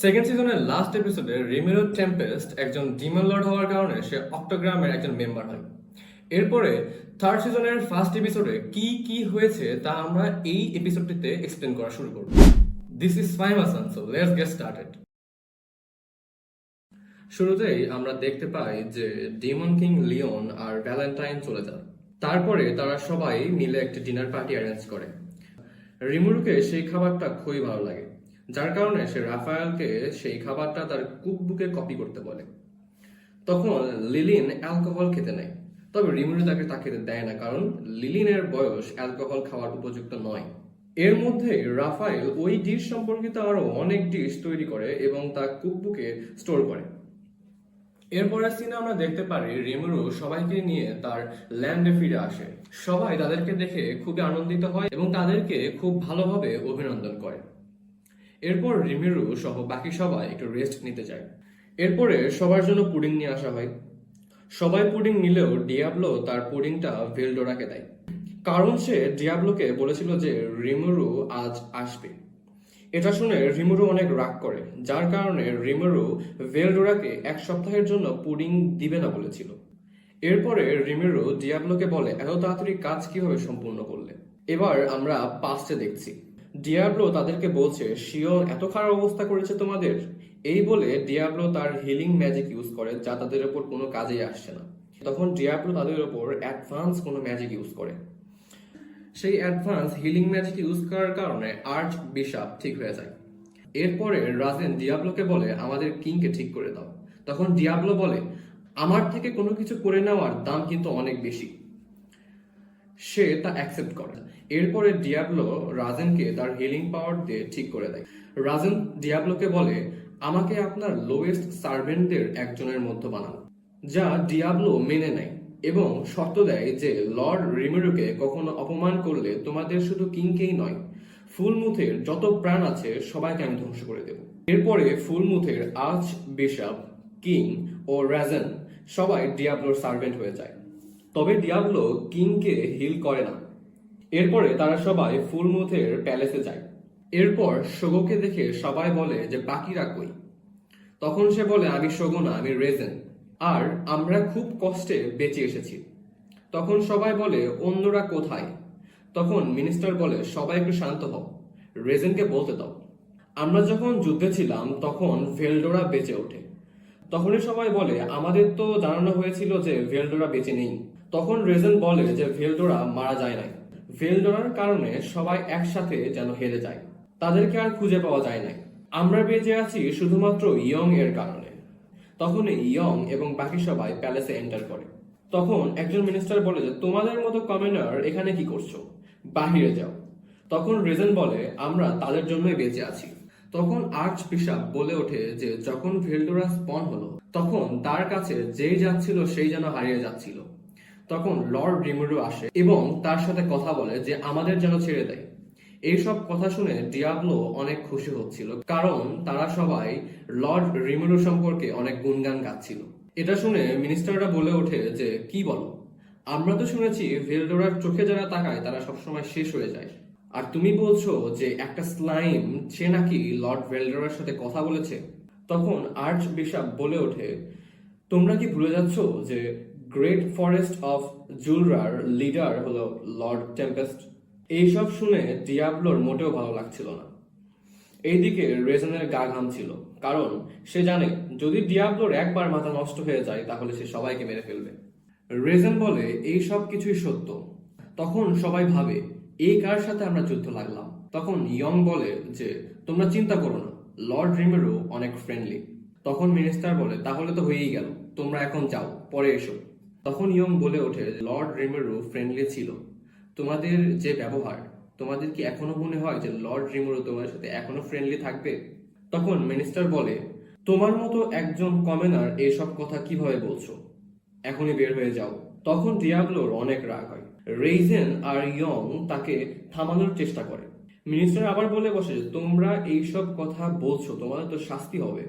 Second সিজনের last এপিসোডে রিমেরো Tempest একজন ডিমন লর্ড হওয়ার কারণে সে অক্টোগ্রামের একজন মেম্বার হয়। এরপরে থার্ড সিজনের ফার্স্ট এপিসোডে কি কি হয়েছে তা আমরা এই এপিসোডটিতে এক্সপ্লেন করা শুরু করব। This is Faim Hasan, so let's get started. শুরুতেই আমরা দেখতে পাই যে ডিমন কিং লিওন আর ভ্যালেন্টাইন চলে যায়। তারপরে তারা সবাই মিলে একটি ডিনার পার্টি অ্যারেঞ্জ করে। রিমুরুকে সেই খাবারটা খুবই ভালো লাগে, যার কারণে সে রাফায়েলকে সেই খাবারটা তার কুকবুকে কপি করতে বলে। তখন লিলিন অ্যালকোহল খেতে নেয়, তবে রিমুরু তাকে তা খেতে দেয় না, কারণ লিলিনের বয়স অ্যালকোহল খাওয়ার উপযুক্ত নয়। এর মধ্যে রাফায়েল ওই ডিশ সম্পর্কিত আরো অনেক ডিশ তৈরি করে এবং তা কুকবুকে স্টোর করে। এরপরের সিনে আমরা দেখতে পারি রিমুরু সবাইকে নিয়ে তার ল্যান্ডে ফিরে আসে। সবাই তাদেরকে দেখে খুবই আনন্দিত হয় এবং তাদেরকে খুব ভালোভাবে অভিনন্দন করে। এরপর রিমিরু সহ বাকি সবাই একটু রেস্ট নিতে যায়। এরপরে সবার জন্য পুডিং নিয়ে আসা হয়। সবাই পুডিং নিলেও ডিয়াবলো তার পুডিংটা ভেলডোরাকে দেয়, কারণ সে ডিয়াবলোকে বলেছিল যে রিমুরু আজ আসবে। এটা শুনে রিমুরু অনেক রাগ করে, যার কারণে রিমুরু ভেলডোরাকে এক সপ্তাহের জন্য পুডিং দিবে না বলেছিল। এরপরে রিমিরু ডিয়াবলোকে বলে, এত তাড়াতাড়ি কাজ কিভাবে সম্পূর্ণ করলে? এবার আমরা পাস্টে দেখছি। ডিয়াবলো তাদেরকে বলছে, শিওন এত খারাপ অবস্থা করেছে তোমাদের। এই বলে ডিয়াবলো তার হিলিং ম্যাজিক ইউজ করে, যা তাদের উপর কোনো কাজেই আসছে না। তখন ডিয়াবলো তাদের উপর অ্যাডভান্স কোনো ম্যাজিক ইউজ করে। সেই অ্যাডভান্স হিলিং ম্যাজিক ইউজ করার কারণে আর্চ বিশপ ঠিক হয়ে যায়। এরপরে রাজেন ডিয়াবলোকে বলে, আমাদের কিংকে ঠিক করে দাও। তখন ডিয়াবলো বলে, আমার থেকে কোনো কিছু করে নেওয়ার দাম কিন্তু অনেক বেশি। সে তা অ্যাকসেপ্ট করে। এরপরে ডিয়াবলো রাজেনকে তার হিলিং পাওয়ার দিয়ে ঠিক করে দেয়। রাজেন ডিয়াবলোকে বলে, আমাকে আপনার লোয়েস্ট সার্ভেন্টদের একজনের মধ্যে বানান, যা ডিয়াবলো মেনে নেয় এবং শর্ত দেয় যে লর্ড রিমিরুকে কখনো অপমান করলে তোমাদের শুধু কিংকেই নয়, ফুলমুথের যত প্রাণ আছে সবাইকে আমি ধ্বংস করে দেব। এরপরে ফুলমুথের আর্চ বিশপ, কিং ও রাজেন সবাই ডিয়াবলোর সার্ভেন্ট হয়ে যায়। তবে ডিয়াবলো কিংকে হিল করে না। এরপরে তারা সবাই ফুলমুথের প্যালেসে যায়। এরপর শোগোকে দেখে সবাই বলে যে বাকিরা কই? তখন সে বলে, আমি শোগো না, আমি রেজেন, আর আমরা খুব কষ্টে বেঁচে এসেছি। তখন সবাই বলে, অন্যরা কোথায়? তখন মিনিস্টার বলে, সবাই একটু শান্ত হও, রেজেনকে বলতে দাও। আমরা যখন যুদ্ধে ছিলাম তখন ভেলডোরা বেঁচে ওঠে। তখনই সবাই বলে, আমাদের তো জানানো হয়েছিল যে ভেলডোরা বেঁচে নেই। তখন রেজেন বলে যে ভেলডোরা মারা যায় নাই। ভেলডোরার কারণে সবাই একসাথে যেন হেরে যায়, তাদেরকে আর খুঁজে পাওয়া যায় নাই। আমরা বেঁচে আছি শুধুমাত্র ইয়ং এর কারণে। তখন ইয়ং এবং বাকি সবাই প্যালেসে এন্টার করে। তখন একজন মিনিস্টার বলে যে তোমাদের মতো কমিউনার এখানে কি করছো, বাহিরে যাও। তখন রেজেন বলে, আমরা তাদের জন্যই বেঁচে আছি। তখন আর্চ বিশপ বলে ওঠে যে যখন ভেলডোরা স্পন হলো তখন তার কাছে যেই যাচ্ছিল সেই যেন হারিয়ে যাচ্ছিল। তখন লর্ড রিমিরু আসে এবং তার সাথে কথা বলে যে আমাদের যেন ছেড়ে দেয়। এইসব কথা শুনে ডিয়াবলো অনেক খুশি হচ্ছিল, কারণ তারা সবাই লর্ড রিমিরু সম্পর্কে অনেক গুণগান গাচ্ছিল। এটা শুনে মিনিস্টাররা বলে ওঠে যে কি বলো, আমরা তো শুনেছি ভেলডোরার চোখে যারা তাকায় তারা সবসময় শেষ হয়ে যায়, আর তুমি বলছো যে একটা স্লাইম সে নাকি লর্ড ভেলডোরার সাথে কথা বলেছে। তখন আর্চ বিশপ বলে ওঠে, তোমরা কি ভুলে যাচ্ছ যে গ্রেট ফরেস্ট অফ জুলরার লিডার হলো লর্ড টেম্পেস্ট? এইসব শুনে ডিয়াবলোর মোটেও ভালো লাগছিল না। এইদিকে রেজনের গা ঘামছিল, কারণ সে জানে যদি ডিয়াবলোর একবার মাথা নষ্ট হয়ে যায় তাহলে সে সবাইকে মেরে ফেলবে। রেজন বলে, এই সব কিছুই সত্য। তখন সবাই ভাবে, এই কার সাথে আমরা যুদ্ধ লাগলাম? তখন ইয়ং বলে যে তোমরা চিন্তা করো না, লর্ড রিমেরো অনেক ফ্রেন্ডলি। তখন মিনিস্টার বলে, তাহলে তো হয়েই গেল, তোমরা এখন যাও, পরে এসো। তখন ইয়ং বলে ওঠে, লর্ড রিমেরো ফ্রেন্ডলি ছিল, তোমাদের যে ব্যবহার, তোমাদের কি এখনো মনে হয় যে লর্ড রিমেরো তোমার সাথে এখনো ফ্রেন্ডলি থাকবে? তখন মিনিস্টার বলে, তোমার মতো একজন কমেনার এইসব কথা কিভাবে বলছো? এখনই বের হয়ে যাও। তখন ডিয়াবলোর অনেক রাগ হয়। রেইজেন আর ইয়ং তাকে থামানোর চেষ্টা করে। মিনিস্টার আবার বলে বসে যে তোমরা এইসব কথা বলছো, তোমাদের তো শাস্তি হবে।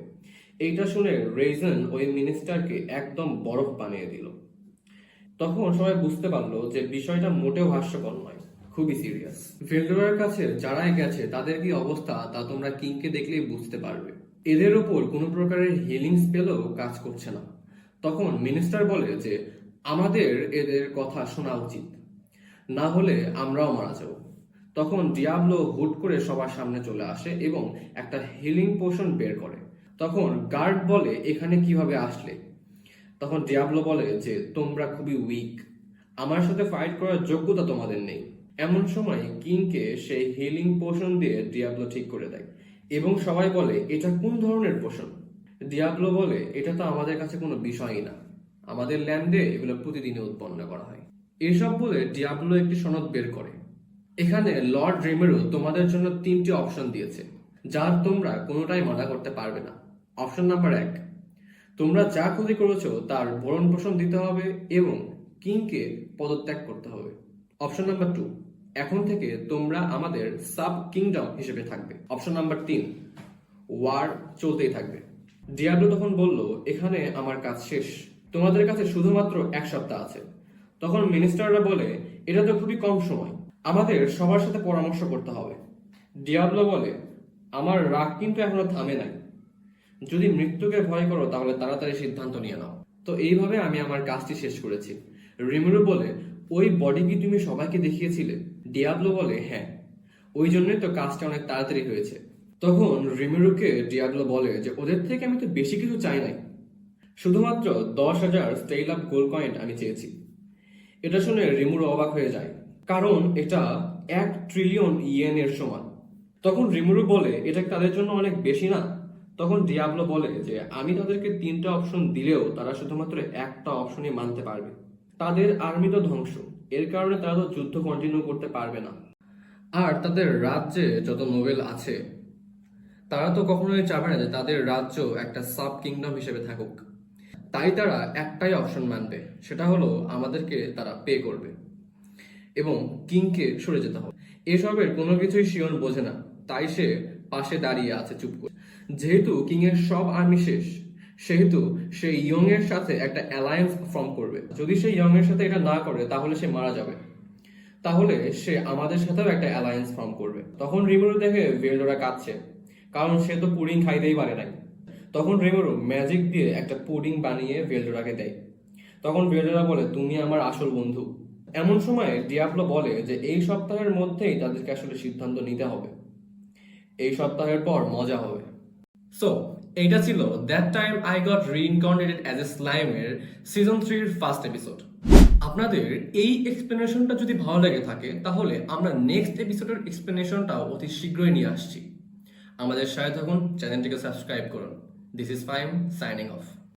এইটা শুনে রেইজেন ওই মিনিস্টারকে একদম বরফ বানিয়ে দিল। তখন সবাই বুঝতে পারলো যে বিষয়টা মোটেও হাস্যকর নয়, খুবই সিরিয়াস। ভেলডোরার কাছে যারাই গেছে তাদের কি অবস্থা তা তোমরা কিংকে দেখলেই বুঝতে পারবে। এদের ওপর কোনো প্রকারের হিলিং স্পেলও কাজ করছে না। তখন মিনিস্টার বলে যে আমাদের এদের কথা শোনা উচিত, না হলে আমরাও মারা যাব। তখন ডিয়াবলো হুট করে সবার সামনে চলে আসে এবং একটা হিলিং পোশন বের করে। তখন গার্ড বলে এখানে কিভাবে আসলে? তখন ডিয়াবলো বলে যে তোমরা খুবই উইক, আমার সাথে ফাইট করার যোগ্যতা তোমাদের নেই। এমন সময় কিংকে সেই হিলিং পোশন দিয়ে ডিয়াবলো ঠিক করে দেয় এবং সবাই বলে এটা কোন ধরনের পোশন? ডিয়াবলো বলে এটা তো আমাদের কাছে কোনো বিষয়ই না, আমাদের ল্যান্ডে এগুলো প্রতিদিনই উৎপন্ন করা হয়। এসব বলে ডিয়াবলো একটি সনদ বের করে। এখানে লর্ড রেমেরো তোমাদের জন্য 3টি অপশন দিয়েছে, যার তোমরা কোনোটাই মানা করতে পারবে না। অপশন নাম্বার 1, তোমরা যা ক্ষতি করেছো তার ভরণ পোষণ দিতে হবে এবং কিংকে পদত্যাগ করতে হবে। অপশন নাম্বার 2, এখন থেকে তোমরা আমাদের সাব কিংডম হিসেবে থাকবে। অপশন নাম্বার 3, ওয়ার চলতেই থাকবে। ডিয়াবলো তখন বলল এখানে আমার কাজ শেষ, তোমাদের কাছে শুধুমাত্র 1 সপ্তাহ আছে। তখন মিনিস্টাররা বলে এটা তো খুবই কম সময়, আমাদের সবার সাথে পরামর্শ করতে হবে। ডিয়াবলো বলে আমার রাগ কিন্তু এখনো থামে নাই, যদি মৃত্যুকে ভয় করো তাহলে তাড়াতাড়ি সিদ্ধান্ত নিয়ে নাও। তো এইভাবে আমি আমার কাজটি শেষ করেছি। রিমেরো বলে ওই বডি কি তুমি সবাইকে দেখিয়েছিলে? ডিয়াবলো বলে হ্যাঁ, ওই জন্যই তো কাজটা অনেক তাড়াতাড়ি হয়েছে। তখন রিমেরোকে ডিয়াবলো বলে যে ওদের থেকে আমি তো বেশি কিছু চাই নাই, শুধুমাত্র 10,000 স্টেইল আপ গোল্ড কয়েন আমি চেয়েছি। এটা শুনে রিমেরো অবাক হয়ে যায়, কারণ এটা 1 ট্রিলিয়ন ইয়েনের সমান। তখন রিমেরো বলে এটা তাদের জন্য অনেক বেশি না? তখন ডিয়াবলো বলে যে আমি তাদেরকে 3টা অপশন দিলেও তারা শুধুমাত্র একটা অপশনই মানতে পারবে, তাদের আর্মি তো ধ্বংস, এর কারণে তারা তো যুদ্ধ কন্টিনিউ করতে পারবে না। আর তাদের রাজ্যে যত নোবেল আছে তারা তো কখনোই চাবে না যে তাদের রাজ্য একটা সাব কিংডম হিসেবে থাকুক। তাই তারা একটাই অপশন মানবে, সেটা হলো আমাদেরকে তারা পে করবে এবং কিংকে সরে যেতে হবে। এসবের কোনো কিছুই শিয়ন বোঝে না, তাই সে পাশে দাঁড়িয়ে আছে চুপ করে। যেহেতু কিং এর সব আর্মি শেষ, সেহেতু সে ইয়ং এর সাথে একটা অ্যালায়েন্স ফর্ম করবে। যদি সে ইয়ং এর সাথে এটা না করে তাহলে সে মারা যাবে, তাহলে সে আমাদের সাথেও একটা অ্যালায়েন্স ফর্ম করবে। তখন রিমেরো দেখে ভেলডোরা কাঁদছে, কারণ সে তো পুডিং খাইতেই পারে নাই। তখন রিমেরো ম্যাজিক দিয়ে একটা পুডিং বানিয়ে ভেলডোরাকে দেয়। তখন ভেলডোরা বলে তুমি আমার আসল বন্ধু। এমন সময় ডিয়াবলো বলে যে এই সপ্তাহের মধ্যেই তাদেরকে আসলে সিদ্ধান্ত নিতে হবে, এই সপ্তাহের পর মজা হবে। সো এইটা ছিল that time I got reincarnated as a স্লাইমের সিজন 3-র ফার্স্ট এপিসোড। আপনাদের এই এক্সপ্লেনেশনটা যদি ভালো লেগে থাকে তাহলে আমরা নেক্সট এপিসোডের এক্সপ্লেনেশনটাও অতি শীঘ্রই নিয়ে আসছি। আমাদের সাথে থাকুন, চ্যানেলটিকে সাবস্ক্রাইব করুন। This is Faim signing off.